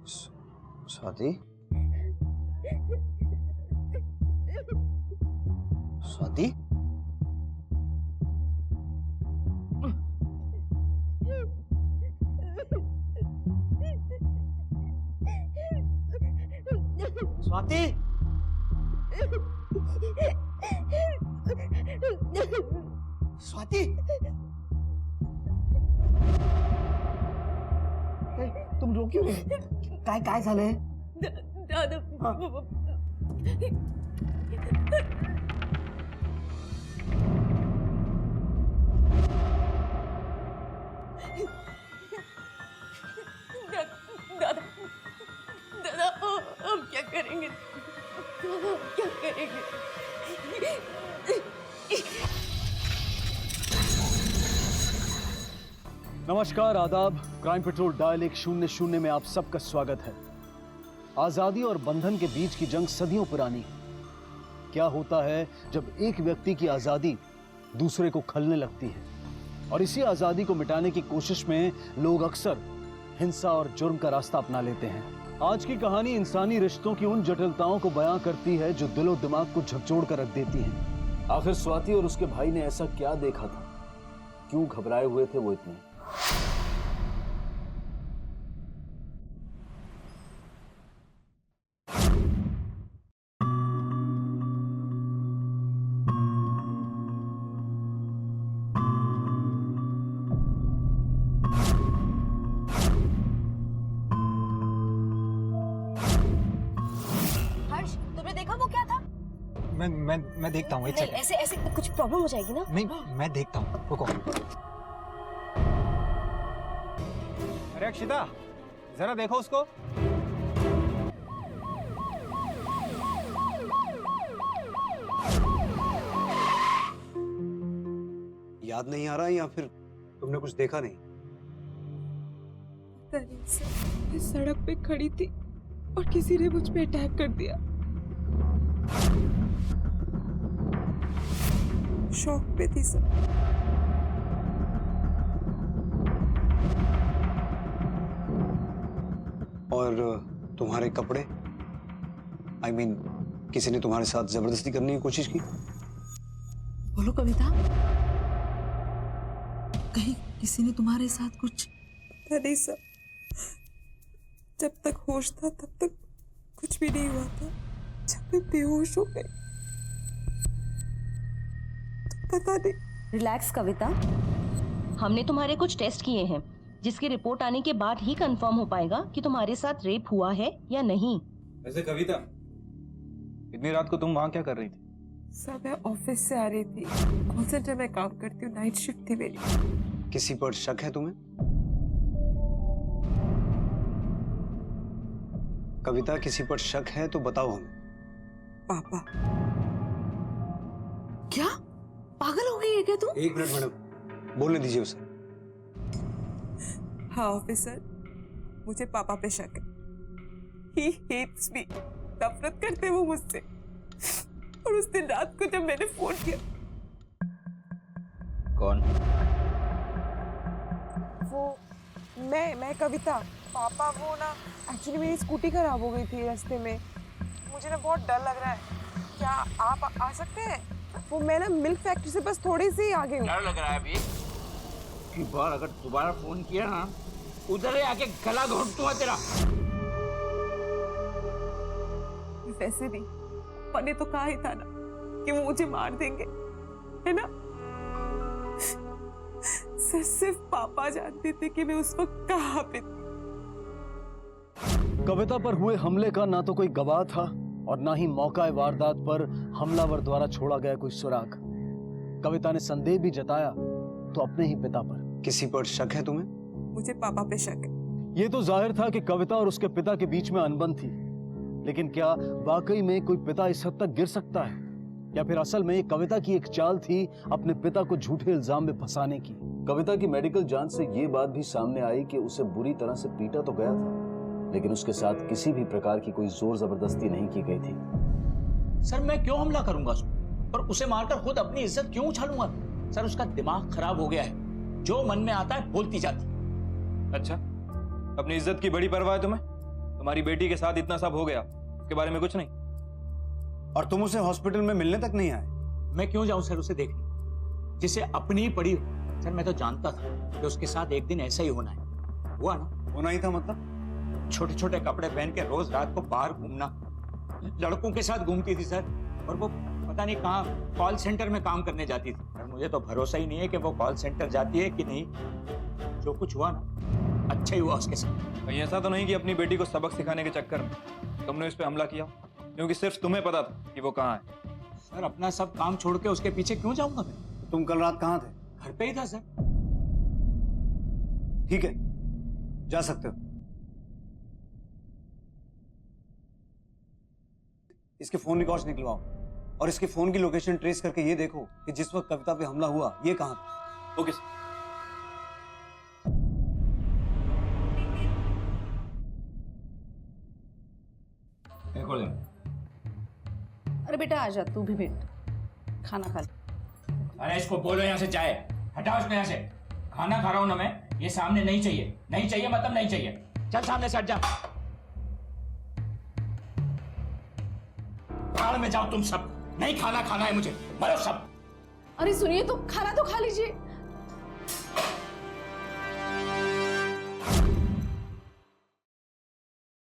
स्वाति, स्वाति, स्वाति, स्वाति, तुम रो क्यों रही? काय झालंय? दादा, दादा, दादा, हम क्या करेंगे? दादा, क्या करेंगे? नमस्कार, आदाब। क्राइम पेट्रोल डायल 100 में आप सबका स्वागत है। आजादी और बंधन के बीच की जंग सदियों पुरानी है। क्या होता है जब एक व्यक्ति की आजादी दूसरे को खलने लगती है, और इसी आजादी को मिटाने की कोशिश में लोग अक्सर हिंसा और जुर्म का रास्ता अपना लेते हैं। आज की कहानी इंसानी रिश्तों की उन जटिलताओं को बयां करती है जो दिलो दिमाग को झकझोर कर रख देती हैं। आखिर स्वाति और उसके भाई ने ऐसा क्या देखा था? क्यों घबराए हुए थे वो इतने? मैं देखता हूँ। ऐसे ऐसे कुछ प्रॉब्लम हो जाएगी ना? नहीं, मैं देखता हूँ, रुको। अरे अक्षिता, जरा देखो उसको। याद नहीं आ रहा या फिर तुमने कुछ देखा नहीं? मैं सड़क पे खड़ी थी और किसी ने मुझ पे अटैक कर दिया। शॉक पे थी सर। और तुम्हारे कपड़े? I mean, किसी ने तुम्हारे साथ जबरदस्ती करने की कोशिश की? बोलो कविता, कहीं किसी ने तुम्हारे साथ कुछ? नहीं सर, जब तक होश था तब तक कुछ भी नहीं हुआ था। जब मैं बेहोश हो गई तो पता नहीं। रिलैक्स कविता, हमने तुम्हारे कुछ टेस्ट किए हैं जिसकी रिपोर्ट आने के बाद ही कंफर्म हो पाएगा कि तुम्हारे साथ रेप हुआ है या नहीं। वैसे कविता, इतनी रात को तुम वहां क्या कर रही थी? सर मैं ऑफिस से आ रही थी। कॉल सेंटर में काम करती हूँ, नाइट शिफ्ट थी मेरी। किसी पर शक है तुम्हें? कविता, किसी पर शक है तो बताओ हमें। पापा। क्या पागल हो गई है क्या तुम? एक मिनट मैडम, बोलने दीजिए उसे। हाँ ऑफिसर, मुझे पापा पे शक है। He hates me। नफरत करते वो मुझसे। और उस दिन रात को जब मैंने फोन किया। कौन? वो मैं कविता। पापा वो ना, एक्चुअली मेरी स्कूटी खराब हो गई थी रास्ते में। मुझे ना बहुत डर लग रहा है। क्या आप आ सकते हैं? वो मैं ना मिल्क फैक्ट्री से बस थोड़ी सी आगे हूँ। डर लग रहा है अभी? की बार अगर दोबारा फोन किया ना, उधर ही आके गला घोट दूंगा तेरा। वैसे भी पने तो कहा ही था ना कि वो मुझे मार देंगे, है ना? सिर्फ पापा जानते थे कि मैं उस वक्त कहाँ पे थी। कविता पर हुए हमले का ना तो कोई गवाह था और ना ही मौका वारदात पर हमलावर द्वारा छोड़ा गया कोई सुराग। कविता ने संदेह भी जताया तो अपने ही पिता पर। किसी पर शक है तुम्हें? मुझे पापा पे शक है। यह तो जाहिर था कि कविता और उसके पिता के बीच में अनबन थी, लेकिन क्या वाकई में कोई पिता इस हद तक गिर सकता है, या फिर असल में कविता की एक चाल थी अपने पिता को झूठे इल्जाम में फंसाने की? कविता की मेडिकल जांच से ये बात भी सामने आई कि उसे बुरी तरह से पीटा तो गया था, लेकिन उसके साथ किसी भी प्रकार की कोई जोर जबरदस्ती नहीं की गई थी। सर मैं क्यों हमला करूंगा और उसे मारकर खुद अपनी इज्जत क्यों उछालूंगा? सर उसका दिमाग खराब हो गया है, जो मन में आता है बोलती जाती। अच्छा, अपनी इज्जत की बड़ी परवाह है तुम्हें? तुम्हारी बेटी के साथ इतना सब हो गया, उसके बारे में कुछ नहीं? और तुम उसे हॉस्पिटल में मिलने तक नहीं आए? मैं क्यों जाऊं सर उसे देखने, जिसे अपनी ही पड़ी हो। सर मैं तो जानता था कि उसके साथ एक दिन ऐसा ही होना है। हुआ ना? होना ही था मतलब? छोटे छोटे कपड़े पहन के रोज रात को बाहर घूमना, लड़कों के साथ घूमती थी सर, और वो पता नहीं कहाँ कॉल सेंटर में काम करने जाती थी। और मुझे तो भरोसा ही नहीं है कि वो कॉल सेंटर जाती है कि नहीं। जो कुछ हुआ ना, अच्छा ही हुआ उसके साथ। कहीं ऐसा तो नहीं कि अपनी बेटी को सबक सिखाने के चक्कर में तुमने उस पर हमला किया, क्योंकि सिर्फ तुम्हें पता था कि वो कहाँ है? सर अपना सब काम छोड़ के उसके पीछे क्यों जाऊंगा मैं? तुम कल रात कहाँ थे? घर पे ही था सर। ठीक है, जा सकते हो। इसके फोन रिकॉर्ड्स निकलवाओ और इसके फोन की लोकेशन ट्रेस करके ये देखो कि जिस वक्त कविता पे हमला हुआ ये कहाँ था। Okay sir. अरे बेटा आजा, तू भी बैठ, खाना खा ले। अरे इसको बोलो यहाँ से जाए, हटाओ इसको यहाँ से। खाना खा रहा हूँ ना मैं, ये सामने नहीं चाहिए। नहीं चाहिए मतलब नहीं चाहिए। चल सामने से हट जा। बाहर में जाओ तुम सब, नहीं खाना खाना है मुझे, मरो सब। अरे सुनिए तो, खाना तो खा लीजिए।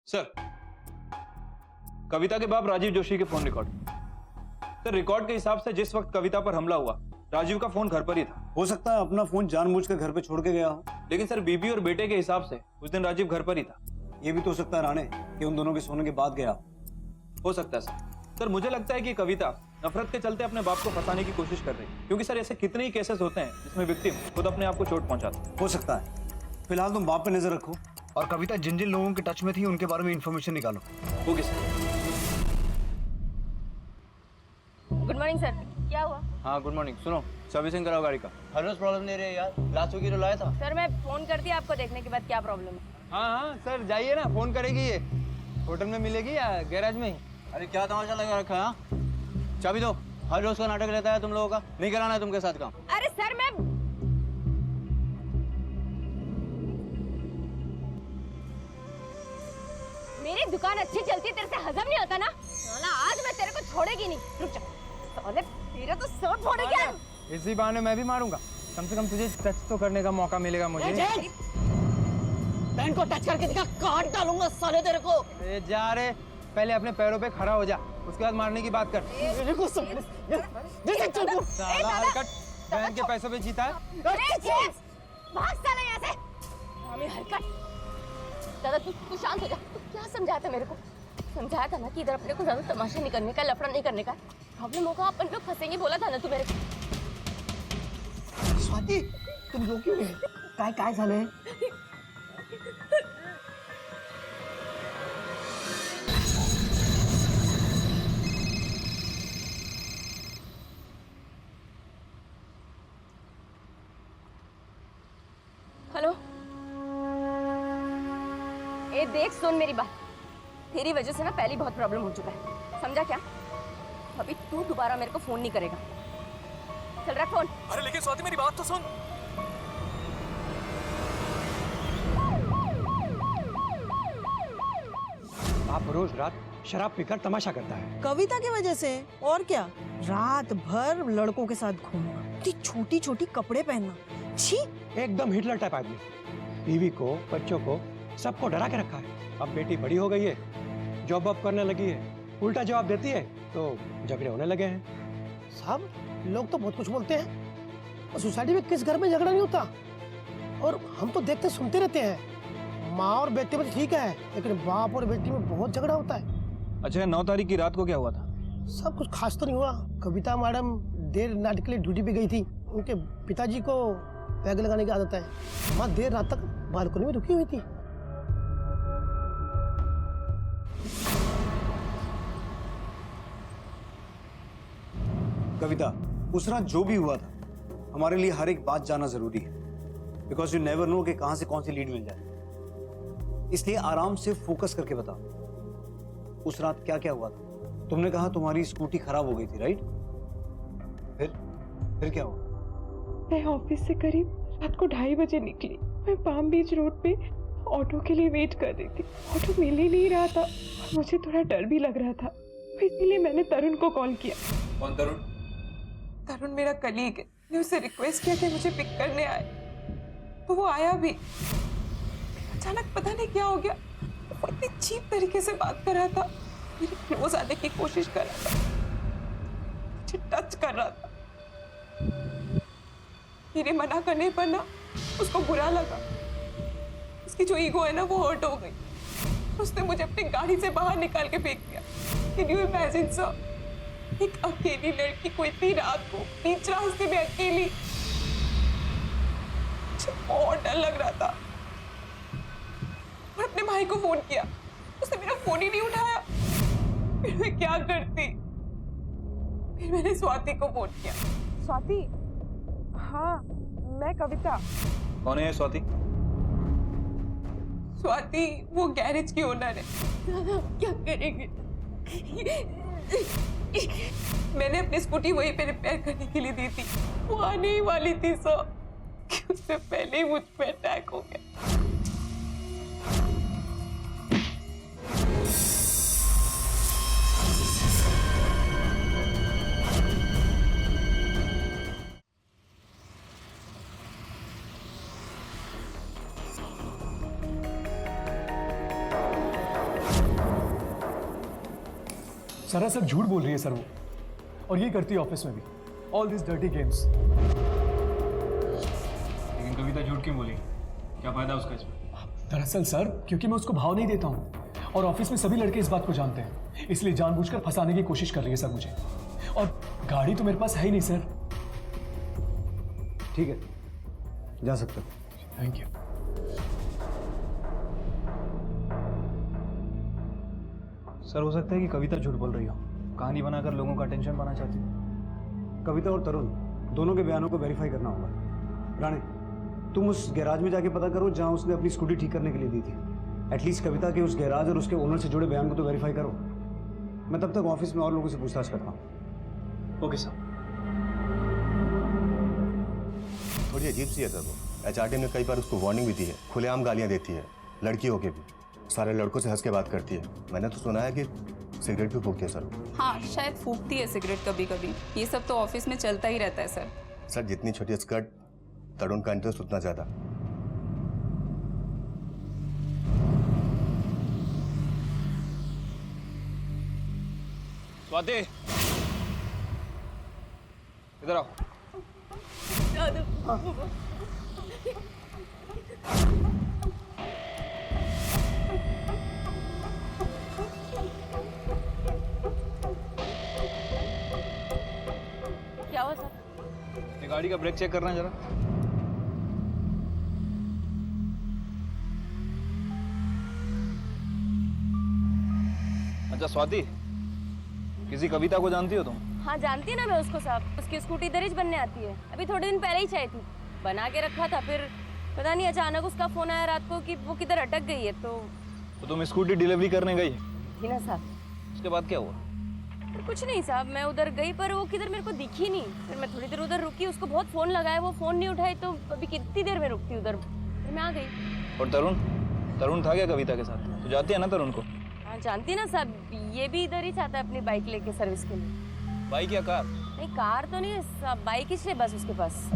सर, कविता के बाप राजीव जोशी के फोन रिकॉर्ड। सर रिकॉर्ड के हिसाब से जिस वक्त कविता पर हमला हुआ, राजीव का फोन घर पर ही था। हो सकता है अपना फोन जानबूझकर घर पे छोड़ के गया हो। लेकिन सर बीबी और बेटे के हिसाब से उस दिन राजीव घर पर ही था। ये भी तो हो सकता है राणे कि उन दोनों के सोने के बाद गया हो सकता है सर। सर मुझे लगता है कि कविता नफरत के चलते अपने बाप को फंसाने की कोशिश कर रही है, क्योंकि सर ऐसे कितने ही केसेस होते हैं जिसमें विक्टिम खुद अपने आप को चोट पहुंचाता। हो सकता है। फिलहाल तुम बाप पे नजर रखो और कविता जिन जिन लोगों के टच में थी उनके बारे में इंफॉर्मेशन निकालो। Okay sir. Good morning sir, क्या हुआ? हाँ गुड मॉर्निंग। सुनो, सर्विसिंग कराओ गाड़ी का। हर रोज प्रॉब्लम नहीं रही यार, लास्ट वीक ही तो लाया था। सर मैं फोन करती आपको देखने के बाद क्या प्रॉब्लम है। हाँ सर जाइए ना, फोन करेगी ये। होटल में मिलेगी या गैराज में ही? अरे क्या तमाशा लगा रखा है? हाँ? चाबी दो। हर रोज का नाटक रहता है तुम लोगों का, नहीं कराना है तुमके साथ काम। अरे सर मैं मेरी दुकान अच्छी चलती है, तेरे से हजम नहीं होता ना? साला आज मैं तेरे को छोड़ेगी नहीं। रुक जा। साले तेरा तो सर फोड़ेगी। इसी बहाने मैं भी मारूंगा, कम से कम तुझे टच तो करने का मौका मिलेगा मुझे। बहन को टच करके दिखा, काट डालूंगा साले तेरे को। ए, जा रे, पहले अपने पैरों पे खड़ा हो जा, उसके बाद मारने की बात कर। साला हरकत बहन के पैसों पे जीता है। भाग साला यहाँ से। हमें हरकत। दादा तू शांत हो जा। तू क्या समझाया था मेरे को? समझाया था ना कि इधर अपने को ज्यादा तमाशा नहीं करने का, लफड़ा नहीं करने का। प्रॉब्लम होगा, अपन लोग फंसेंगे, बोला था ना तू मेरे को। स्वाति, तुम रो क्यों रहे? काय झालंय? हेलो, ए देख सुन मेरी बात। तेरी वजह से ना पहले बहुत प्रॉब्लम हो चुका है, समझा क्या? अभी तू दोबारा मेरे को फोन नहीं करेगा। चल रख फोन। अरे लेकिन स्वाति मेरी बात तो सुन। आप रोज रात शराब पीकर तमाशा करता है। कविता की वजह से और क्या? रात भर लड़कों के साथ घूमना, इतनी छोटी छोटी कपड़े पहनना, छी। एकदम हिटलर टाइप आदमी। बीवी को, बच्चों को, सबको डरा के रखा है। अब बेटी बड़ी हो गई है, जॉब वॉब करने लगी है, उल्टा जवाब देती है तो झगड़े होने लगे हैं। साहब लोग तो बहुत कुछ बोलते हैं, और सोसाइटी में किस घर में झगड़ा नहीं होता? और हम तो देखते सुनते रहते हैं। माँ और बेटे में ठीक है, लेकिन बाप और बेटी में बहुत झगड़ा होता है। अच्छा 9 तारीख की रात को क्या हुआ था? सब कुछ खास तो नहीं हुआ। कविता मैडम देर नाट के लिए ड्यूटी पे गई थी। उनके पिताजी को पैग लगाने की आदत है। माँ देर रात तक बालकनी में रुकी हुई थी। कविता, उस रात जो भी हुआ था, हमारे लिए हर एक बात जानना जरूरी है, बिकॉज यू नेवर नो कि कहां से कौन सी लीड मिल जाए। इसलिए आराम से फोकस करके बता, उस रात क्या क्या हुआ था? तुमने कहा तुम्हारी स्कूटी खराब हो गई थी, राइट? फिर क्या हुआ? मैं ऑफिस से करीब रात को 2:30 बजे निकली। मैं पाम बीच रोड पे ऑटो के लिए वेट कर रही थी। ऑटो मिल ही नहीं रहा था और मुझे थोड़ा डर भी लग रहा था, इसीलिए मैंने तरुण को कॉल किया। कौन तरुण? तरुण मेरा कलीग है। मैंने उससे रिक्वेस्ट किया कि मुझे पिक करने आए, तो वो आया भी। अचानक पता नहीं क्या हो गया, वो इतनी चीप तरीके से बात कर रहा था, मेरे क्लोज आने की कोशिश कर रहा था, मुझे टच कर रहा था। मेरे मना करने पर ना उसको बुरा लगा, उसकी जो ईगो है ना वो हर्ट हो गई। उसने मुझे अपनी गाड़ी से बाहर निकाल के फेंक दिया। Can you imagine, sir? एक अकेली लड़की को इतनी रात को बीच रास्ते में अकेली, मुझे बहुत डर लग रहा था। और अपने भाई को फोन किया, उसने मेरा फोन ही नहीं उठाया। फिर मैं क्या करती? फिर मैंने स्वाति को फोन किया। स्वाति? हाँ, मैं कविता। कौन है ये स्वाति? स्वाति वो गैरेज की ओनर है। क्या करेंगे? मैंने अपनी स्कूटी वहीं पे रिपेयर करने के लिए दी थी, वो आने ही वाली थी सो उससे पहले ही मुझ पे अटैक हो गया। सरासर झूठ बोल रही है सर वो, और ये करती है ऑफिस में भी। All this dirty games. लेकिन कविता झूठ क्यों बोली? क्या फायदा उसका इसमें? दरअसल सर, क्योंकि मैं उसको भाव नहीं देता हूँ, और ऑफिस में सभी लड़के इस बात को जानते हैं, इसलिए जानबूझकर फंसाने की कोशिश कर रही है सर मुझे। और गाड़ी तो मेरे पास है ही नहीं सर। ठीक है, जा सकते हो। Thank you. सर हो सकता है कि कविता झूठ बोल रही हो, कहानी बनाकर लोगों का टेंशन पाना चाहती हो। कविता और तरुण दोनों के बयानों को वेरीफाई करना होगा। राणे, तुम उस गैराज में जाके पता करो जहां उसने अपनी स्कूटी ठीक करने के लिए दी थी। एटलीस्ट कविता के उस गैराज और उसके ओनर से जुड़े बयान को तो वेरीफाई करो। मैं तब तक ऑफिस में और लोगों से पूछताछ करता हूँ। Okay sir. थोड़ी अजीब सी है सर वो। एचआरटी ने कई बार उसको वार्निंग भी दी है, खुलेआम गालियाँ देती है, लड़कियों के भी। सारे लड़कों से हंस के बात करती है। मैंने तो सुना है कि सिगरेट भी फूकती है सर। हाँ, शायद फूकती है सिगरेट कभी कभी। ये सब तो ऑफिस में चलता ही रहता है सर। सर जितनी छोटी स्कर्ट, तरुण का इंटरेस्ट उतना ज्यादा। स्वाति, इधर आओ। क्या हुआ सर? ये गाड़ी का ब्रेक चेक करना जरा। अच्छा स्वाति, किसी कविता को जानती हो तुम? हाँ जानती है ना मैं उसको साहब। उसकी स्कूटी दरिज बनने आती है। अभी थोड़े दिन पहले ही चाहिए थी, बना के रखा था, फिर पता नहीं अचानक उसका फोन आया रात को कि वो किधर अटक गई है। तो तुम स्कूटी डिलीवरी करने गई थी ना साहब। उसके बाद क्या हुआ? कुछ नहीं साहब, मैं उधर गई पर वो किधर मेरे को दिखी नहीं। फिर मैं थोड़ी देर उधर रुकी, उसको बहुत फोन लगाया, वो फोन नहीं उठाई, तो अभी कितनी देर में रुकती उधर, फिर मैं आ गई। और तरुण? तरुण था क्या कविता के साथ? तो जाती है ना तरुण को? हाँ जानती ना साहब, ये भी इधर ही चाहता है अपनी बाइक लेके सर्विस के लिए। बाइक या कार? नहीं कार तो नहीं साहब, बाइक इसलिए बस उसके पास।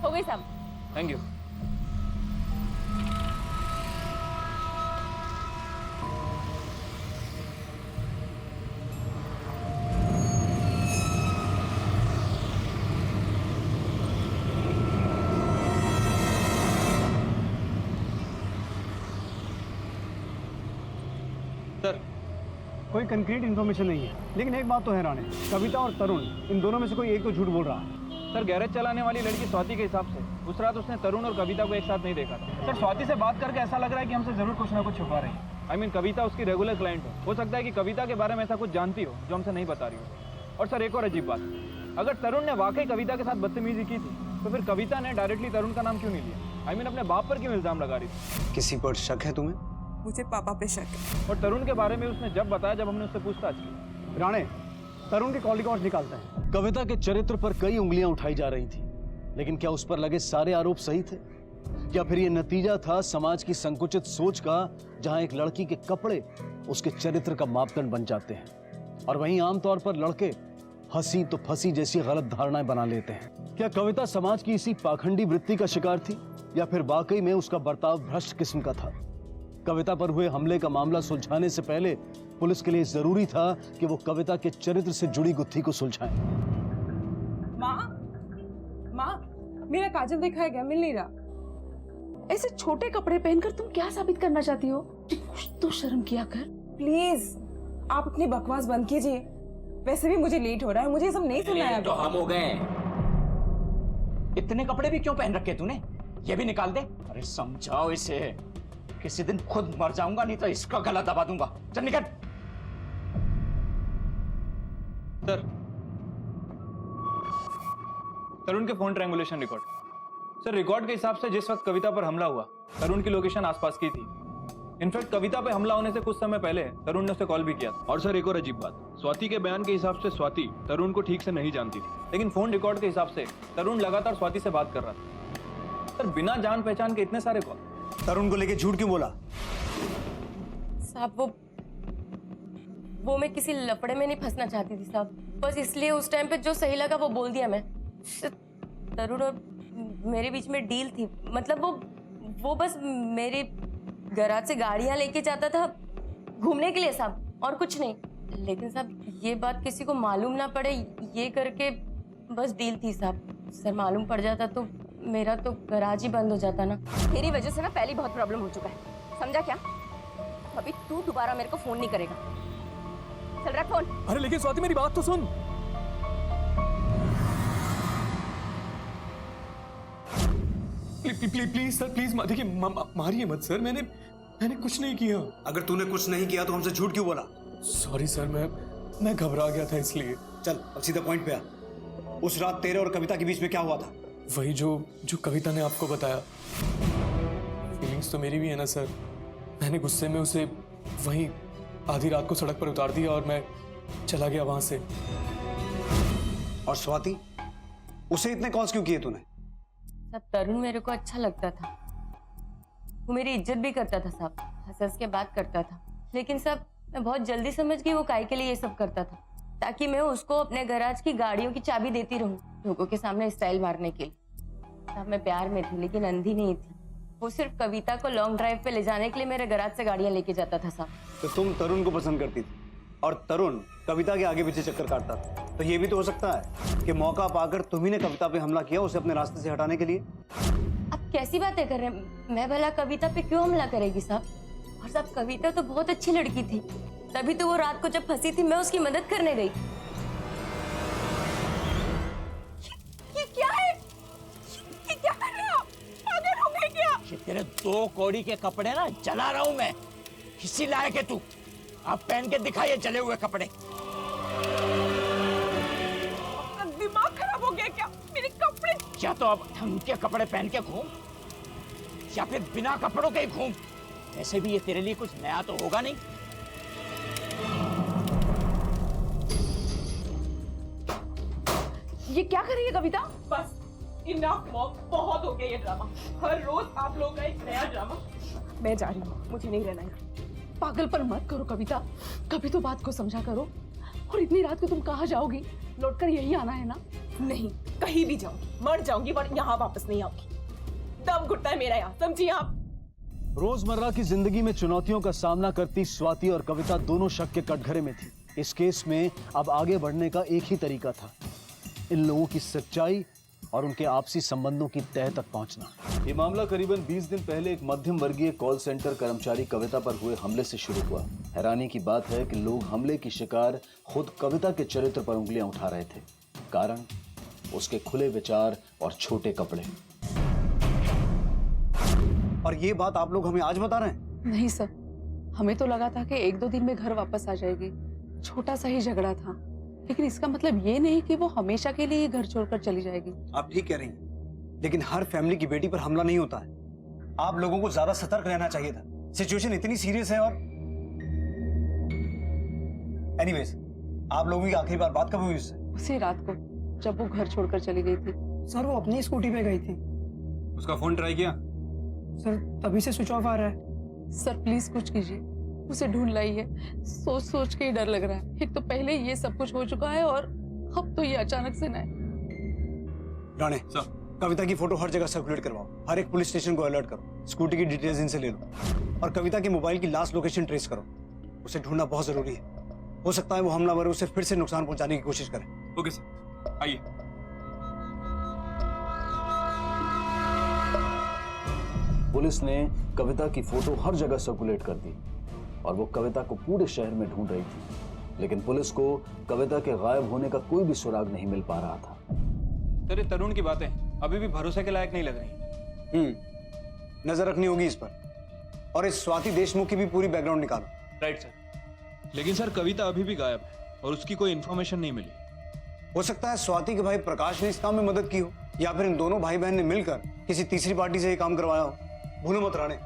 हो गई साहब। Thank you. सर, कोई कंक्रीट इन्फॉर्मेशन नहीं है, लेकिन एक बात तो है राणे, कविता और तरुण इन दोनों में से कोई एक तो झूठ बोल रहा है। सर गैरेज चलाने वाली लड़की स्वाति के हिसाब से उस रात उसने तरुण और कविता को एक साथ नहीं देखा था। सर स्वाति से बात करके ऐसा लग रहा है कि हमसे जरूर कुछ ना कुछ छुपा रही है। कविता उसकी रेगुलर क्लाइंट हो सकता है कि कविता के बारे में ऐसा कुछ जानती हो जो हमसे नहीं बता रही हो। और सर एक और अजीब बात, अगर तरुण ने वाकई कविता के साथ बदतमीजी की थी तो फिर कविता ने डायरेक्टली तरुण का नाम क्यों नहीं लिया? अपने बाप पर क्यों इल्जाम लगा रही थी? किसी पर शक है तुम्हें? मुझे पापा पे शक है। और तरुण के बारे में उसने जब बताया जब हमने उससे पूछताछ की। राणे, तरुण के कॉल रिकॉर्ड निकालता है। कविता के चरित्र पर कई उंगलियां उठाई जा रही थी, लेकिन क्या उस पर लगे सारे आरोप सही थे, या फिर यह नतीजा था समाज की संकुचित सोच का, जहां एक लड़की के कपड़े उसके चरित्र का मापदंड बन जाते हैं और वहीं आमतौर पर लड़के हंसी तो फंसी जैसी गलत धारणाएं बना लेते हैं। क्या कविता समाज की इसी पाखंडी वृत्ति का शिकार थी, या फिर वाकई में उसका बर्ताव भ्रष्ट किस्म का था? कविता पर हुए हमले का मामला सुलझाने से पहले पुलिस के लिए जरूरी था कि वो कविता के चरित्र से जुड़ी गुत्थी को सुलझाएं। माँ, मेरा काजल दिखाया गया, मिल नहीं रहा। ऐसे छोटे कपड़े पहनकर तुम क्या साबित करना चाहती हो? कुछ तो शर्म किया कर। प्लीज आप अपनी बकवास बंद कीजिए। वैसे भी मुझे लेट हो रहा है, मुझे ये सब नहीं सुनना है। तो हम हो गए। इतने कपड़े भी क्यों पहन रखे तूने? ये भी निकाल दे। अरे समझाओ इसे, किसी दिन खुद मर जाऊंगा, नहीं तो इसका गला दबा दूंगा। चल निकल। सर, तरुण के phone triangulation record. Sir, record के हिसाब से जिस वक्त कविता पर हमला हुआ, तरुण की लोकेशन आसपास की थी। इनफैक्ट कविता पे हमला होने से कुछ समय पहले तरुण ने उसे कॉल भी किया था। और सर, एक और अजीब बात, स्वाति के बयान के हिसाब से स्वाति तरुण को ठीक से नहीं जानती थी, लेकिन फोन रिकॉर्ड के हिसाब से तरुण लगातार स्वाति से बात कर रहा था। सर, बिना जान पहचान के इतने सारे कॉल। तरुण को लेके झूठ क्यों बोला? साहब, वो मैं किसी लफड़े में नहीं फंसना चाहती थी साहब, बस इसलिए उस टाइम पे जो सही लगा वो बोल दिया मैं। तरुण और मेरे बीच में डील थी, मतलब वो बस मेरे गैराज से गाड़ियां लेके जाता था घूमने के लिए साहब, और कुछ नहीं। लेकिन साहब, ये बात किसी को मालूम ना पड़े, ये करके बस डील थी साहब। सर, मालूम पड़ जाता तो मेरा तो गैराज ही बंद हो जाता ना। तेरी वजह से ना पहले बहुत प्रॉब्लम हो चुका है, समझा क्या? अभी तू दोबारा मेरे को फोन नहीं करेगा। चल रहा फोन। अरे लेकिन स्वाति, मेरी बात तो सुन। प्लीज सर, प्लीज देखिए, मारिए मत सर। मैंने कुछ नहीं किया। अगर तूने कुछ नहीं किया तो हमसे झूठ क्यों बोला? सॉरी सर, मैं घबरा गया था इसलिए। चल अब सीधा पॉइंट पे आ। उस रात तेरे और कविता के बीच में क्या हुआ था? वही जो कविता ने आपको बताया। फीलिंग्स तो मेरी भी है ना सर। मैंने गुस्से में उसे वहीं आधी रात को सड़क पर उतार दिया और मैं चला गया वहां से। और स्वाति, उसे इतने कॉल्स क्यों किए तूने? सब तरुण मेरे को अच्छा लगता था, वो मेरी इज्जत भी करता था साहब, हंस के बात करता था। लेकिन साहब, मैं बहुत जल्दी समझ गई वो काहे के लिए ये सब करता था, ताकि मैं उसको अपने गैराज की गाड़ियों की चाबी देती रहूं लोगों के सामने स्टाइल मारने के लिए। साहब, मैं प्यार में थी लेकिन अंधी नहीं थी। वो सिर्फ कविता को लॉन्ग ड्राइव पे ले जाने के लिए मेरे गैराज से गाड़ियां लेके जाता था साहब। तो तुम तरुण को पसंद करती थी और तरुण कविता के आगे पीछे चक्कर काटता था, तो ये भी तो हो सकता है कि मौका पाकर तुम्ही ने कविता पे हमला किया, उसे अपने रास्ते से हटाने के लिए। आप कैसी बातें कर रहे हैं? मैं भला कविता पे क्यों हमला करेगी साहब? और साहब, कविता तो बहुत अच्छी लड़की थी, तभी तो वो रात को जब फंसी थी मैं उसकी मदद करने गई। ये क्या है? ये क्या कर रहे हो? पागल हो गए क्या? ये तेरे 2 कौड़ी के कपड़े ना जला रहा हूं मैं। किसी लायक है तू? आप पहन के दिखाइए जले हुए कपड़े। दिमाग खराब हो गया क्या? मेरे कपड़े। या तो अब ढंग के कपड़े पहन के घूम, या फिर बिना कपड़ों के ही घूम। ऐसे भी ये तेरे लिए कुछ नया तो होगा नहीं। ये क्या कर रही है कविता? बस इनफ मॉम, बहुत हो गया ये ड्रामा। हर रोज आप लोग का एक नया ड्रामा। मैं जा रही हूँ, मुझे नहीं रहना है। पागलपन मत करो कविता, कभी तो बात को समझा करो। और इतनी रात को तुम कहाँ जाओगी? लौटकर यही आना है ना? नहीं, कहीं भी जाऊंगी, मर जाऊंगी पर यहाँ वापस नहीं आऊंगी। दम घुटता है मेरा यहाँ, समझिए आप। रोजमर्रा की जिंदगी में चुनौतियों का सामना करती स्वाति और कविता दोनों शक के कटघरे में थी। इस केस में अब आगे बढ़ने का एक ही तरीका था, इन लोगों की सच्चाई और उनके आपसी संबंधों की तह तक पहुंचना। ये मामला करीबन 20 दिन पहले एक मध्यम वर्गीय कॉल सेंटर कर्मचारी कविता पर हुए हमले से शुरू हुआ। हैरानी की बात है कि लोग हमले की शिकार खुद कविता के चरित्र पर उंगलियां उठा रहे थे। कारण उसके खुले विचार और छोटे कपड़े। और ये बात आप लोग हमें आज बता रहे हैं? नहीं सर, हमें तो लगा था कि 1-2 दिन में घर वापस आ जाएगी। छोटा सा ही झगड़ा था, लेकिन इसका मतलब ये नहीं कि वो हमेशा के लिए घर छोड़कर चली जाएगी। आप ठीक कह रही हैं, लेकिन हर फैमिली की बेटी पर हमला नहीं होता है। आप लोगों को ज्यादा सतर्क रहना चाहिए था। सिचुएशन इतनी सीरियस है। और एनीवेज, आप लोगों की आखिरी बार बात कब हुई उससे? उसी रात को जब वो घर छोड़कर चली गई थी। सर वो अपनी स्कूटी पे गई थी। उसका फोन ट्राई किया? सर तभी से स्विच ऑफ आ रहा है। सर प्लीज कुछ कीजिए, उसे ढूंढ लाइए। सोच सोच के ही डर लग रहा है। एक तो पहले ये सब कुछ हो चुका है और अब तो ये अचानक से नए। राणे सर, कविता की फोटो हर जगह सर्कुलेट करवाओ, हर एक पुलिस स्टेशन को अलर्ट करो, स्कूटी की डिटेल्स इनसे ले लो और कविता के मोबाइल की लास्ट लोकेशन ट्रेस करो। उसे ढूंढना बहुत जरूरी है। हो सकता है वो हमलावर उसे फिर से नुकसान पहुंचाने की कोशिश करे। ओके सर, आइए। पुलिस ने कविता की फोटो हर जगह सर्कुलेट कर दी और वो कविता को पूरे शहर में ढूंढ रही थी, लेकिन पुलिस को कविता के गायब होने का कोई भी सुराग नहीं मिल पा रहा था। सर ये तरुण की बातें अभी भी भरोसे के लायक नहीं लग रही। नजर रखनी होगी इस पर और इस स्वाति देशमुख की भी पूरी बैकग्राउंड निकालो। Right sir. लेकिन सर कविता अभी भी गायब है और उसकी कोई इन्फॉर्मेशन नहीं मिली। हो सकता है स्वाति के भाई प्रकाश ने इस काम में मदद की हो या फिर इन दोनों भाई बहन ने मिलकर किसी तीसरी पार्टी से ये काम करवाया हो। भूलो मत राणे,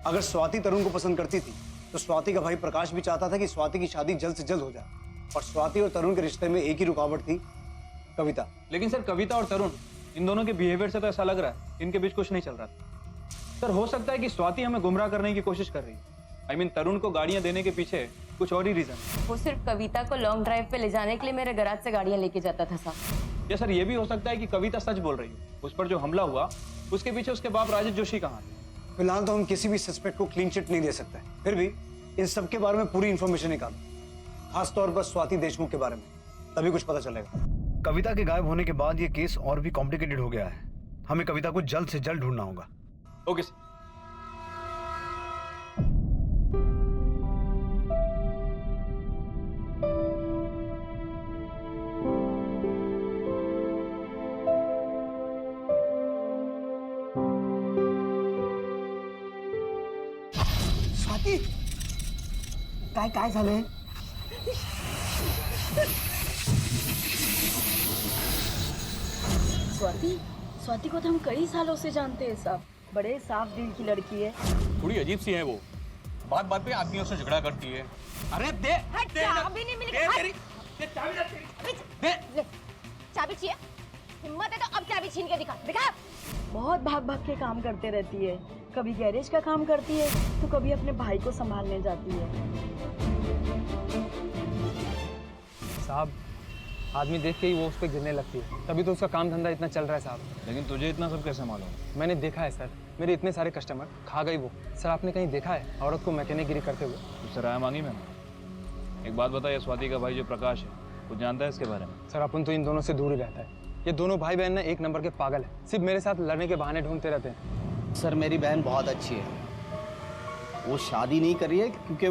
अगर स्वाति तरुण को पसंद करती थी तो स्वाति का भाई प्रकाश भी चाहता था कि स्वाति की शादी जल्द से जल्द हो जाए और स्वाति और तरुण के रिश्ते में एक ही रुकावट थी, कविता। लेकिन सर कविता और तरुण इन दोनों के बिहेवियर से तो ऐसा लग रहा है इनके बीच कुछ नहीं चल रहा था। सर हो सकता है कि स्वाति हमें गुमराह करने की कोशिश कर रही है। I mean, तरुण को गाड़ियां देने के पीछे कुछ और ही रीजन। वो सिर्फ कविता को लॉन्ग ड्राइव पे ले जाने के लिए मेरे गैराज से गाड़ियां लेके जाता था साहब। या सर ये भी हो सकता है कि कविता सच बोल रही है। उस पर जो हमला हुआ उसके पीछे उसके बाप राजेश जोशी कहाँ थे? फिलहाल तो हम किसी भी सस्पेक्ट को क्लीन चिट नहीं दे सकते, फिर भी इन सब के बारे में पूरी इंफॉर्मेशन निकालो, खासतौर पर स्वाति देशमुख के बारे में, तभी कुछ पता चलेगा। कविता के गायब होने के बाद ये केस और भी कॉम्प्लिकेटेड हो गया है। हमें कविता को जल्द से जल्द ढूंढना होगा। Okay sir. स्वाती काय काय झालंय? स्वाति को तो हम कई सालों से जानते हैं साहब, बड़े साफ दिल की लड़की है। थोड़ी अजीब सी है वो, बात बात पे आदमियों से झगड़ा करती है। अरे दे चाबी नहीं मिली। चाबी चाहिए? हिम्मत है तो अब चाबी छीन के दिखा। बहुत भाग भाग के काम करते रहती है, कभी गैरेज का काम करती है तो कभी अपने भाई को संभालने जाती है। साहब आदमी देख के ही वो उस पर गिरने लगती है, तभी तो उसका काम धंधा इतना चल रहा है साहब। लेकिन तुझे इतना सब कैसे मालूम? मैंने देखा है सर, मेरे इतने सारे कस्टमर खा गई वो। सर आपने कहीं देखा है औरत को मैकेनिक गिरी करते हुए? उससे राय मांगी मैंने। एक बात बता, ये स्वाति का भाई जो प्रकाश है कुछ जानता है इसके बारे में? सर अपन तो इन दोनों से दूर ही रहता है। ये दोनों भाई बहन ना एक नंबर के पागल है, सिर्फ मेरे साथ लड़ने के बहाने ढूंढते रहते हैं। सर मेरी बहन बहुत अच्छी है, वो शादी नहीं कर रही है क्योंकि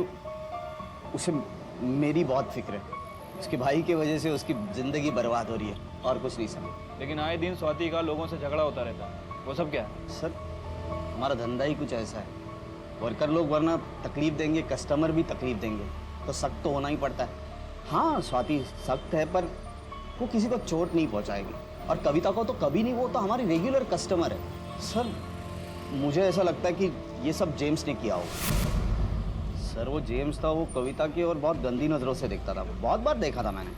उसे मेरी बहुत फिक्र है। उसके भाई की वजह से उसकी जिंदगी बर्बाद हो रही है और कुछ नहीं समझ। लेकिन आए दिन स्वाति का लोगों से झगड़ा होता रहता है, वो सब क्या है? सर हमारा धंधा ही कुछ ऐसा है, वर्कर लोग वरना तकलीफ देंगे, कस्टमर भी तकलीफ देंगे, तो सख्त तो होना ही पड़ता है। हाँ स्वाति सख्त है पर वो किसी को चोट नहीं पहुंचाएगी और कविता को तो कभी नहीं, वो तो हमारी रेगुलर कस्टमर है। सर मुझे ऐसा लगता है कि ये सब जेम्स ने किया होगा। सर वो जेम्स था, वो कविता की और बहुत गंदी नजरों से देखता था, बहुत बार देखा था मैंने।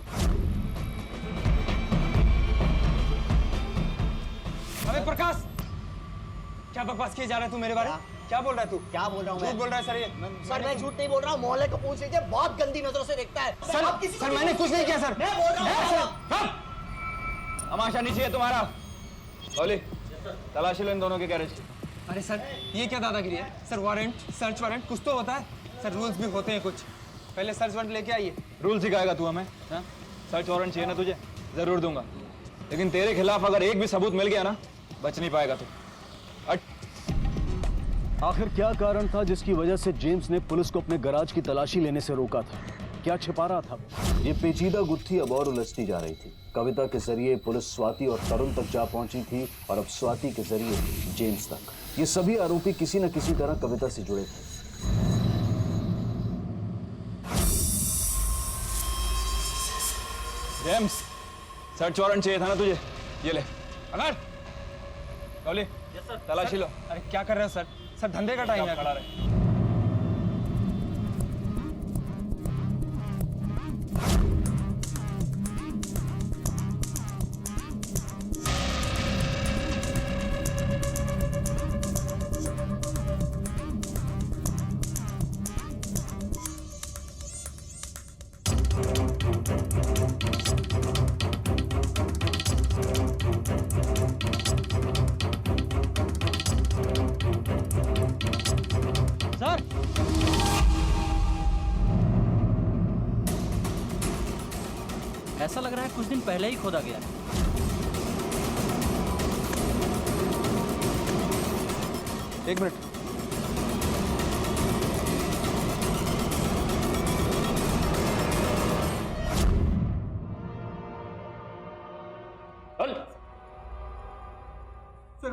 अबे प्रकाश, क्या बकवास किए जा रहा है तू मेरे बारे में? क्या बोल रहा है तू? क्या बोल रहा हूँ? झूठ बोल रहा है सर ये। सर मैं झूठ नहीं बोल रहा हूँ, मोहल्ले को पूछ लीजिए, बहुत गंदी नजरों से देखता है। सर मैंने कुछ नहीं किया सर। मैं बोल रहा हूँ। तमाशा नहीं चाहिए तुम्हारा। बोली तलाशी लो इन दोनों के गैरेज। अरे सर ये क्या दादागिरी है? सर वारंट, सर्च वारंट कुछ तो होता है सर, रूल्स भी होते हैं कुछ। पहले सर्च वारंट लेके आइए। रूल सिखाएगा तू हमें? हाँ? सर्च वारंट चाहिए ना तुझे? जरूर दूंगा, लेकिन तेरे खिलाफ अगर एक भी सबूत मिल गया ना, बच नहीं पाएगा तू। आखिर क्या कारण था जिसकी वजह से जेम्स ने पुलिस को अपने गैराज की तलाशी लेने से रोका था? क्या छिपा रहा था? ये पेचीदा गुत्थी अब और उलझती जा रही थी। कविता के जरिए पुलिस स्वाति और तरुण तक जा पहुंची थी और अब स्वाति के जरिए जेम्स तक। ये सभी आरोपी किसी न किसी तरह कविता से जुड़े थे। जेम्स, सर्च वारंट चाहिए था ना तुझे? ये ले। अगर लॉली, तलाशी लो। अरे क्या कर रहे हो सर? सर धंधे का टाइम है। खड़ा रहे। सर ऐसा लग रहा है कुछ दिन पहले ही खोदा गया है। एक मिनट।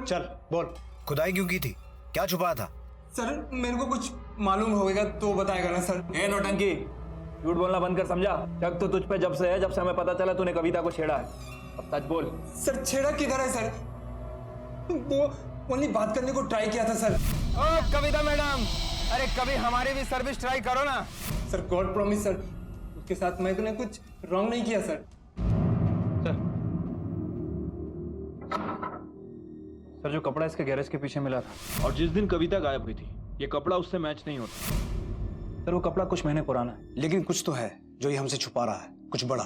चल बोल, खुदाई क्यों की थी? क्या छुपाया था? सर मेरे को कुछ मालूम होगा तो बताएगा ना सर। ए नौटंकी, झूठ बोलना बंद कर, समझा? शक तो तुझ पे जब से है जब से हमें पता चला तूने कविता को छेड़ा है। अब सच बोल। सर छेड़ा किधर है सर? वो ओनली बात करने को ट्राई किया था सर। ओ कविता मैडम, अरे कभी हमारी भी सर्विस ट्राई करो ना। सर गॉड प्रॉमिस सर, उसके साथ मैंने कुछ रॉन्ग नहीं किया सर। सर जो कपड़ा इसके गैरेज के पीछे मिला था और जिस दिन कविता गायब हुई थी, ये कपड़ा उससे मैच नहीं होता। सर वो कपड़ा कुछ महीने पुराना है। लेकिन कुछ तो है जो ये हमसे छुपा रहा है, कुछ बड़ा।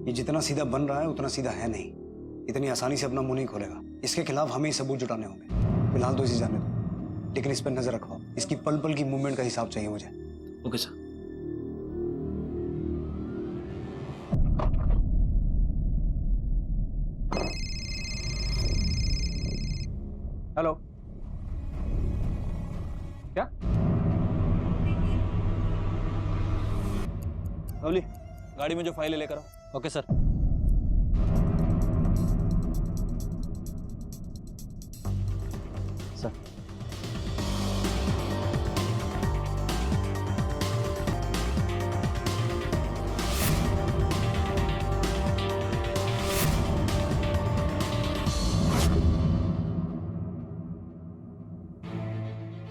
ये जितना सीधा बन रहा है उतना सीधा है नहीं। इतनी आसानी से अपना मुंह नहीं खोलेगा। इसके खिलाफ हमें ही सबूत जुटाने होंगे। फिलहाल तो इसे जाने दो, लेकिन इस पर नजर रखो। इसकी पल पल की मूवमेंट का हिसाब चाहिए मुझे। Okay sir. हेलो, क्या? लवली, गाड़ी में जो फाइल है लेकर आओ। Okay sir. Sir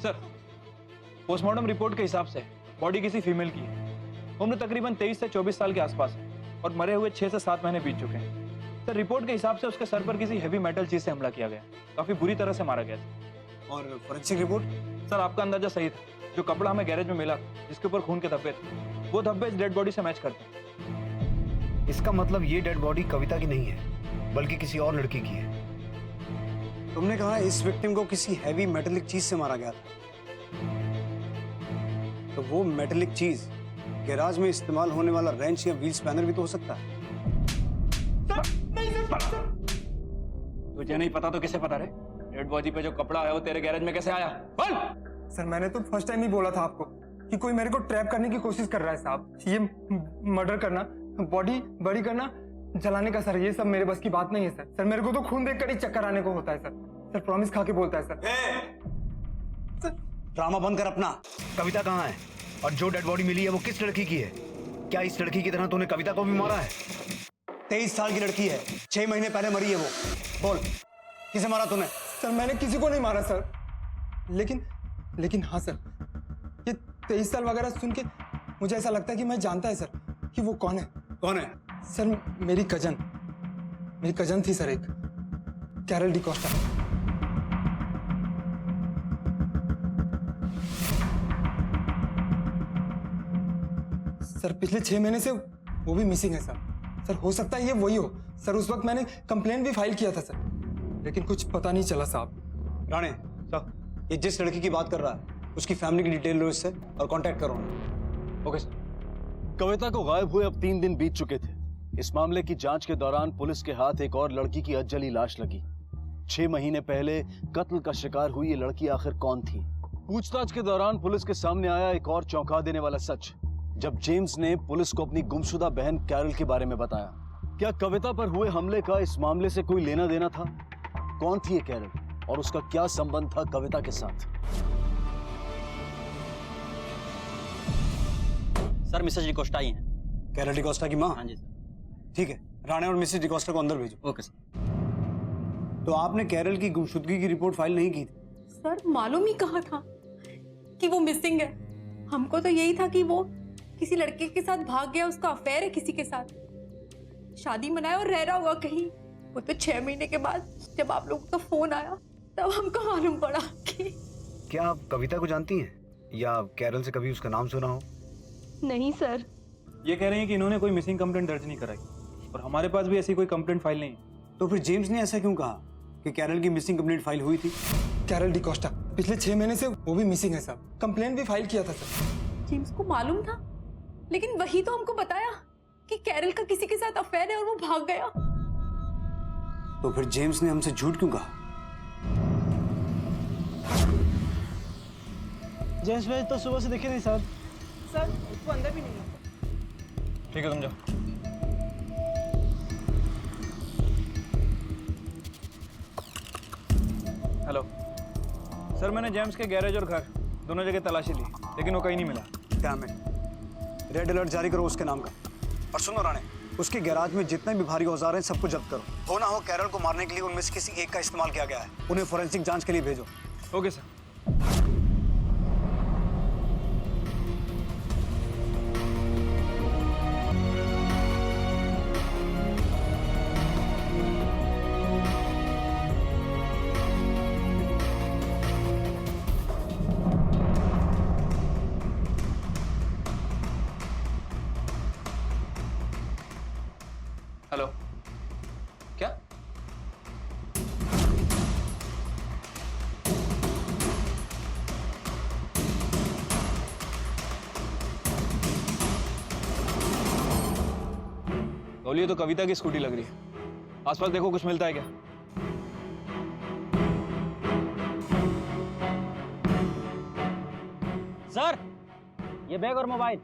sir postmortem report के हिसाब से बॉडी किसी फीमेल की है। उम्र तकरीबन 23 से 24 साल के आसपास है और मरे हुए 6 से 7 महीने बीत चुके हैं। सर रिपोर्ट के हिसाब से उसके सर पर किसी हैवी मेटल चीज से हमला किया गया, काफी बुरी तरह से मारा गया था। और फोरेंसिक रिपोर्ट? सर आपका अंदाजा सही था। जो कपड़ा हमें गैरेज में मिला जिसके ऊपर खून के धब्बे थे, वो धब्बे इस डेड बॉडी से मैच करते हैं। इसका मतलब ये डेड बॉडी कविता की नहीं है, बल्कि किसी और लड़की की है। तुमने कहा इस विक्टिम को किसी हैवी मेटेलिक चीज से मारा गया था, तो वो मेटेलिक चीज गैराज में इस्तेमाल होने वाला रेंच या व्हील स्पैनर भी तो हो सकता है। तुझे नहीं पता तो किसे पता रे? डेड बॉडी पे जो कपड़ा है वो तेरे गैरेज में कैसे आया? बोल। सर मैंने तो फर्स्ट टाइम ही बोला था आपको कि कोई मेरे को ट्रैप करने की कोशिश कर रहा है साहब। ये मर्डर करना, बॉडी बड़ी करना, जलाने का सर, ये सब मेरे बस की बात नहीं है सर। सर मेरे को तो खून देखकर ही चक्कर आने को होता है सर। सर प्रॉमिस खा के बोलता है सर। ड्रामा बंद कर अपना। कविता कहाँ है? और जो डेड बॉडी मिली है वो किस लड़की की है? क्या इस लड़की की तरह तूने कविता को भी मारा है? 23 साल की लड़की है, 6 महीने पहले मरी है वो। बोल, किसे मारा तूने? सर मैंने किसी को नहीं मारा सर, लेकिन हाँ सर, ये 23 साल वगैरह सुन के मुझे ऐसा लगता है कि मैं जानता है सर कि वो कौन है। कौन है? सर मेरी कजन थी सर, एक कैरल डिकोस्टा। सर पिछले 6 महीने से वो भी मिसिंग है सर। सर हो सकता है ये वही हो सर। उस वक्त मैंने कंप्लेंट भी फाइल किया था सर, लेकिन कुछ पता नहीं चला साहब। राणे सर, ये जिस लड़की की बात कर रहा है उसकी फैमिली की डिटेल लो इससे और कांटेक्ट करो। Okay sir. कविता को गायब हुए अब 3 दिन बीत चुके थे। इस मामले की जांच के दौरान पुलिस के हाथ एक और लड़की की अधजली लाश लगी। 6 महीने पहले कत्ल का शिकार हुई ये लड़की आखिर कौन थी? पूछताछ के दौरान पुलिस के सामने आया एक और चौंका देने वाला सच, जब जेम्स ने पुलिस को अपनी गुमशुदा बहन कैरल के बारे में बताया। क्या कविता पर हुए हमले का इस मामले से कोई लेना देना था? कौन थी ये कैरल और उसका क्या संबंध था कविता के साथ? सर मिसेस डिकोस्टा ही हैं। कैरल डिकोस्टा की माँ? हाँ जी सर। ठीक है, राणे और मिसेस डिकोस्टा को अंदर भेजो। Okay sir. तो आपने कैरल की गुमशुदगी की रिपोर्ट फाइल नहीं की थी? सर मालूम ही कहा था कि वो मिसिंग है। हमको तो यही था कि वो किसी लड़के के साथ भाग गया, उसका अफेयर है किसी के साथ, शादी मनाया और रह रहा होगा कहीं। वो तो 6 महीने के बाद जब आप लोगों का फोन आया तब हमको मालूम पड़ा कि। क्या आप कविता को जानती हैं या कैरल से कभी उसका नाम सुना हो? नहीं सर। ये कह रहे हैं कि इन्होंने कोई मिसिंग कंप्लेंट दर्ज नहीं कराई और हमारे पास भी ऐसी कोई कंप्लेंट फाइल नहीं है। तो फिर जेम्स ने ऐसा क्यों कहा कि कैरल की मिसिंग कंप्लेंट फाइल हुई थी? कैरल डिकोस्टा पिछले 6 महीने से वो भी मिसिंग है साहब। कंप्लेन भी फाइल किया था सर। जेम्स को मालूम था, लेकिन वही तो हमको बताया कि कैरल का किसी के साथ अफेयर है और वो भाग गया। तो फिर जेम्स ने हमसे झूठ क्यों कहा? जेम्स भाई तो सुबह से दिखे नहीं सर। सर उसको अंदर भी नहीं है। ठीक है, तुम जाओ। हेलो सर, मैंने जेम्स के गैरेज और घर दोनों जगह तलाशी ली, लेकिन वो कहीं नहीं मिला। डैम इट, रेड अलर्ट जारी करो उसके नाम का। और सुनो राणे, उसके गैराज में जितने भी भारी औजार हैं सबको जब्त करो। हो ना हो कैरल को मारने के लिए उनमें से किसी एक का इस्तेमाल किया गया है। उन्हें फोरेंसिक जांच के लिए भेजो। Okay sir. हेलो, क्या? बोलिए, तो कविता की स्कूटी लग रही है। आसपास देखो, कुछ मिलता है क्या? सर, ये बैग और मोबाइल।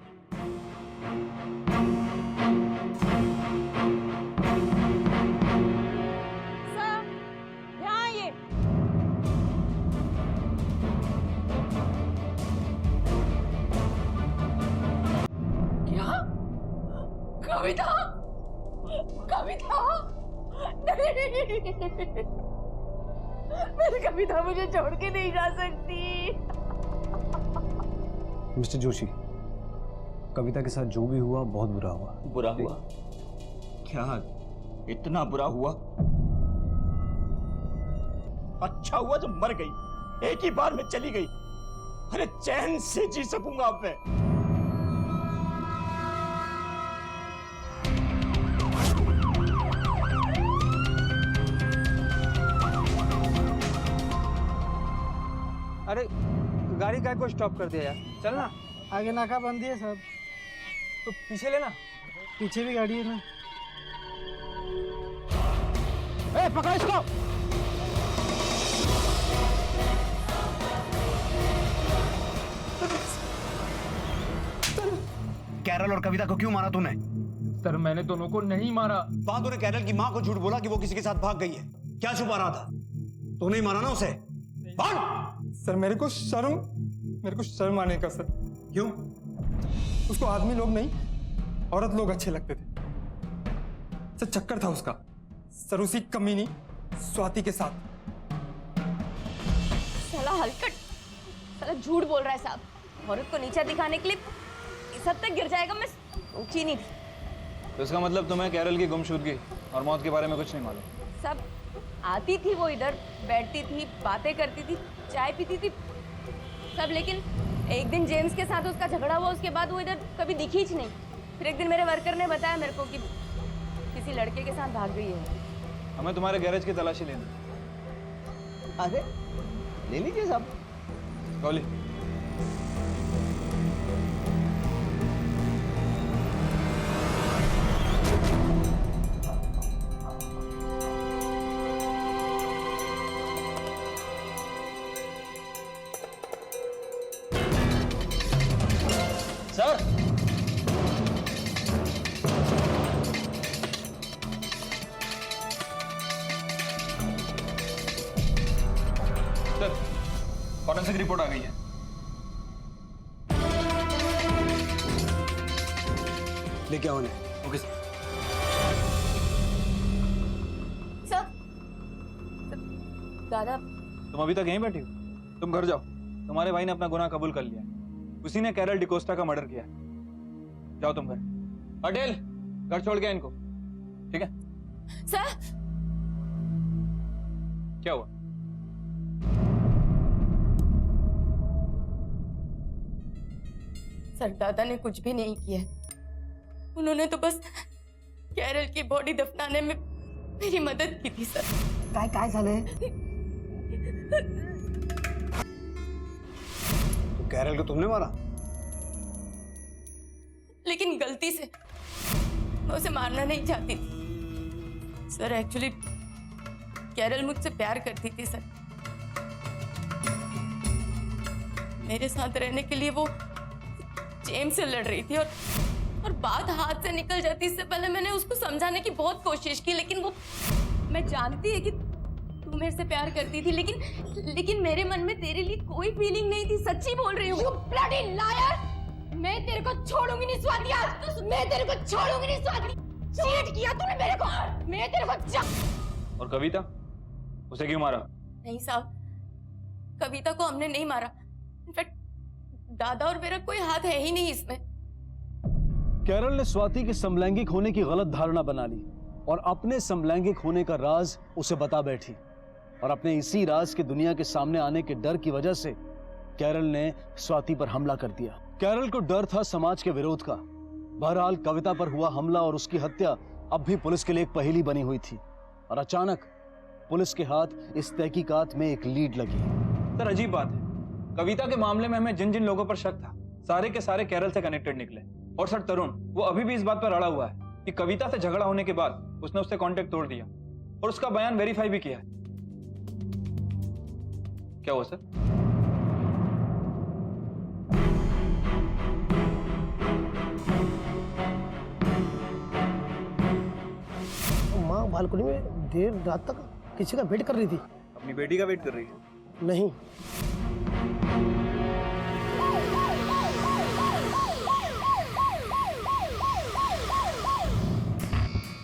कविता, कविता, नहीं, मेरी कविता मुझे छोड़ के नहीं जा सकती। मिस्टर जोशी, कविता के साथ जो भी हुआ बहुत बुरा हुआ। बुरा हुआ? क्या इतना बुरा हुआ? अच्छा हुआ जब मर गई, एक ही बार में चली गई। अरे चैन से जी सकूंगा अब मैं। अरे गाड़ी काय को स्टॉप कर दिया यार, चल ना। आगे नाका बंदी है साहब। तो पीछे लेना। पीछे भी गाड़ी है ना। ए, पकड़ो इसको। कैरल और कविता को क्यों मारा तूने? सर, मैंने दोनों को नहीं मारा। वहां तूने कैरल की माँ को झूठ बोला कि वो किसी के साथ भाग गई है। क्या छुपा रहा था? तूने ही मारा ना उसे? सर मेरे को शर्म आने का सर। क्यों? उसको आदमी लोग नहीं, औरत लोग अच्छे लगते थे सर। चक्कर था उसका सर उसी कमीनी स्वाति के साथ। साला हलकट, साला झूठ बोल रहा है साहब। औरत को नीचा दिखाने के लिए इस हद तक गिर जाएगा, मैं सोची नहीं थी। तो इसका मतलब तुम्हें कैरल की गुमशुदगी और मौत के बारे में कुछ नहीं मालूम? सब आती थी, वो इधर बैठती थी, बातें करती थी, चाय पीती थी सब, लेकिन एक दिन जेम्स के साथ उसका झगड़ा हुआ, उसके बाद वो इधर कभी दिखी ही नहीं। फिर एक दिन मेरे वर्कर ने बताया मेरे को कि किसी लड़के के साथ भाग गई है। हमें तुम्हारे गैरेज की तलाशी लेनी। अरे ले लीजिए साहब। गोली। सर, सर, फॉरेंसिक रिपोर्ट आ गई है। लेके आओ उन्हें। Okay sir. सर, दादा, तुम अभी तक यहीं बैठी हो? तुम घर जाओ, तुम्हारे भाई ने अपना गुनाह कबूल कर लिया। उसी ने कैरल डिकोस्टा का मर्डर किया। जाओ तुम घर। पटेल, घर छोड़ गया इनको, ठीक है? सर, क्या हुआ? सर, दादा ने कुछ भी नहीं किया। उन्होंने तो बस कैरल की बॉडी दफनाने में मेरी मदद की थी सर। काय झालंय? कैरल को तुमने मारा? लेकिन गलती से, मैं उसे मारना नहीं चाहती थी सर। एक्चुअली कैरल मुझसे प्यार करती थी सर। मेरे साथ रहने के लिए वो जेम्स से लड़ रही थी और बात हाथ से निकल जाती। इससे पहले मैंने उसको समझाने की बहुत कोशिश की, लेकिन वो, मैं जानती है कि तू मेरे से प्यार करती थी, लेकिन मेरे मन में तेरे लिए कोई फीलिंग नहीं थी। सच्ची बोल रही हूँ। You bloody liar! मैं तेरे को छोड़ूंगी नहीं स्वाति। मैं तेरे को छोड़ूंगी नहीं स्वाति। चीट किया तूने मेरे को। मैं तेरे को और कविता, उसे क्यों मारा? नहीं साहब, कविता को हमने नहीं मारा। इनफैक्ट दादा और मेरा कोई हाथ है ही नहीं इसमें। कैरल ने स्वाति के समलैंगिक होने की गलत धारणा बना ली और अपने समलैंगिक होने का राज उसे बता बैठी। और अपने इसी राज के दुनिया के सामने आने के डर की वजह से कैरल ने स्वाति पर हमला कर दिया। कैरल को डर था समाज के विरोध का। बहरहाल कविता पर हुआ हमला और उसकी हत्या अब भी पुलिस के लिए एक पहेली बनी हुई थी। और अचानक पुलिस के हाथ इस तहकीकात में एक लीड लगी। सर अजीब बात है, कविता के मामले में हमें जिन जिन लोगों पर शक था, सारे के सारे कैरल से कनेक्टेड निकले। और सर तरुण, वो अभी भी इस बात पर अड़ा हुआ है कि कविता से झगड़ा होने के बाद उसने उससे कांटेक्ट तोड़ दिया और उसका बयान वेरीफाई भी किया है। क्या हुआ सर? माँ बालकनी में देर रात तक किसी का वेट कर रही थी। अपनी बेटी का वेट कर रही है? नहीं।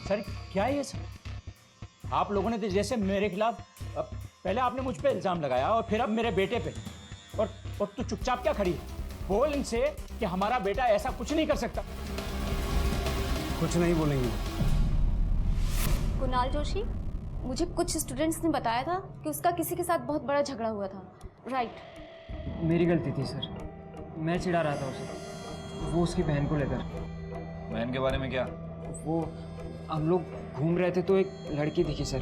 सर क्या है ये सब? आप लोगों ने तो जैसे मेरे खिलाफ, पहले आपने मुझ पे इल्जाम लगाया और फिर अब मेरे बेटे पे, और तू चुपचाप क्या खड़ी है? बोल इनसे कि हमारा बेटा ऐसा कुछ नहीं कर सकता। कुछ नहीं बोलेंगे। कुणाल जोशी, मुझे कुछ स्टूडेंट्स ने बताया था कि उसका किसी के साथ बहुत बड़ा झगड़ा हुआ था, राइट? मेरी गलती थी सर, मैं चिढ़ा रहा था उसे, वो उसकी बहन को लेकर। बहन के बारे में क्या? वो हम लोग घूम रहे थे तो एक लड़की दिखी सर,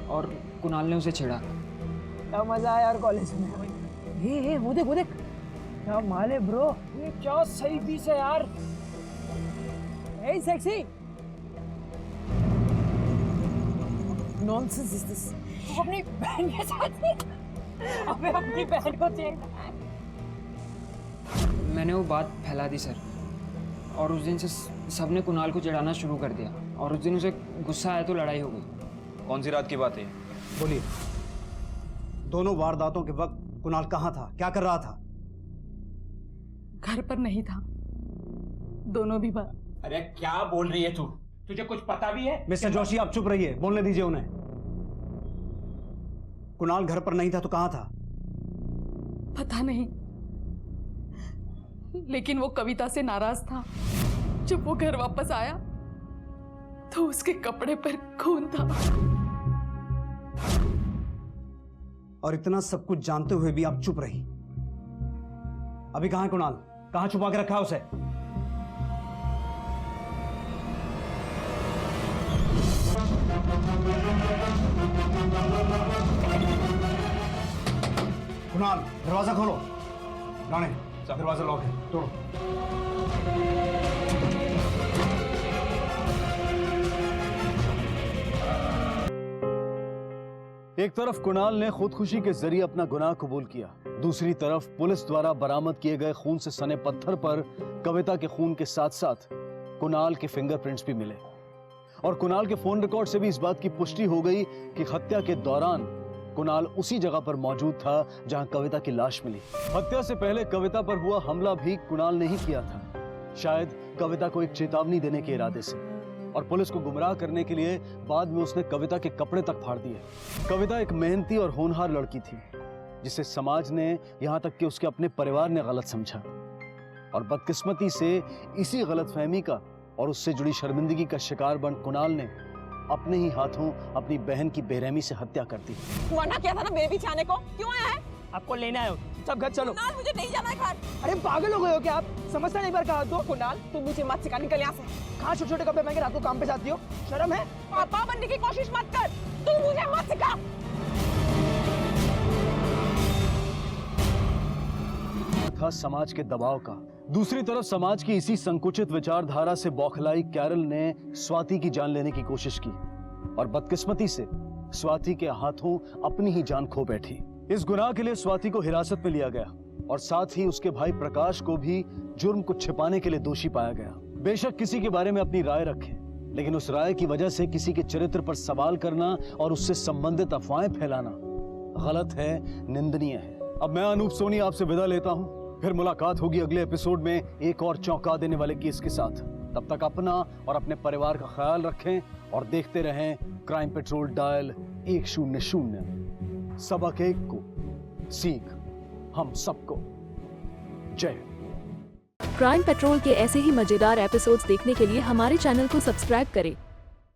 और कुणाल ने उसे छेड़ा। क्या मजा आया यार कॉलेज में। ये वो देख क्या माले ब्रो, ये क्या सही पीस है यार। हे सेक्सी, नॉनसेंस इज दिस। अपनी बहन के साथ अबे अपनी बहन को छेड़ा। मैंने वो बात फैला दी सर, और उस दिन से सबने कुणाल को चिढ़ाना शुरू कर दिया, और उस दिन उसे गुस्सा आया तो लड़ाई हो गई। कौन सी रात की बात है? बोलिए, दोनों वारदातों के वक्त कुणाल कहाँ था, क्या कर रहा था? घर पर नहीं था, दोनों भी बार। अरे क्या बोल रही है तू? तुझे कुछ पता भी है? मिस्टर जोशी, आप चुप रहिए, बोलने दीजिए उन्हें। कुणाल घर पर नहीं था तो कहाँ था? पता नहीं, लेकिन वो कविता से नाराज था। जब वो घर वापस आया तो उसके कपड़े पर खून था। और इतना सब कुछ जानते हुए भी आप चुप रही। अभी कहाँ है कुणाल? कहाँ छुपा के रखा है उसे? कुणाल, दरवाजा खोलो। राणे, दरवाजा लॉक है, तोड़ो। एक तरफ कुणाल ने खुदकुशी के जरिए अपना गुनाह कबूल किया, दूसरी तरफ पुलिस द्वारा बरामद किए गए खून से सने पत्थर पर कविता के खून के साथ साथ कुणाल के फिंगरप्रिंट्स भी मिले। और कुणाल के फोन रिकॉर्ड से भी इस बात की पुष्टि हो गई कि हत्या के दौरान कुणाल उसी जगह पर मौजूद था जहां कविता की लाश मिली। हत्या से पहले कविता पर हुआ हमला भी कुणाल ने ही किया था, शायद कविता को एक चेतावनी देने के इरादे से, और पुलिस को गुमराह करने के लिए बाद में उसने कविता के कपड़े तक फाड़ दिए। कविता एक मेहनती और होनहार लड़की थी जिसे समाज ने, यहां तक कि उसके अपने परिवार ने गलत समझा, और बदकिस्मती से इसी गलतफहमी का और उससे जुड़ी शर्मिंदगी का शिकार बन कुणाल ने अपने ही हाथों अपनी बहन की बेरहमी से हत्या कर दी। मना किया था ना बेबी छाने को, क्यों आया है? आपको लेना है, सब घर चलो। कुणाल, मुझे नहीं जाना है घर। अरे पागल हो गए हो क्या आप? समझता नहीं बार कहा तो। कुणाल, तुम मुझे मत सिखा, निकल यहाँ से। कहाँ छोटे छोटे कपड़े पहन के रात को काम पे जाती हो, शर्म है? पापा बनने की कोशिश मत कर, तू मुझे मत सिखा। था समाज के दबाव का। दूसरी तरफ समाज की इसी संकुचित विचारधारा से बौखलाई कैरल ने स्वाति की जान लेने की कोशिश की और बदकिस्मती से स्वाति के हाथों अपनी ही जान खो बैठी। इस गुनाह के लिए स्वाति को हिरासत में लिया गया और साथ ही उसके भाई प्रकाश को भी जुर्म को छिपाने के लिए दोषी पाया गया। बेशक किसी के बारे में अपनी राय रखें, लेकिन उस राय की वजह से किसी के चरित्र पर सवाल करना और उससे संबंधित अफवाहें फैलाना गलत है, निंदनीय है। अब मैं अनूप सोनी आपसे विदा लेता हूं। फिर मुलाकात होगी अगले एपिसोड में एक और चौंका देने वाले केस के साथ। तब तक अपना और अपने परिवार का ख्याल रखें और देखते रहें क्राइम पेट्रोल डायल 100। सबक एक को सीख हम सबको। जय। क्राइम पेट्रोल के ऐसे ही मजेदार एपिसोड्स देखने के लिए हमारे चैनल को सब्सक्राइब करें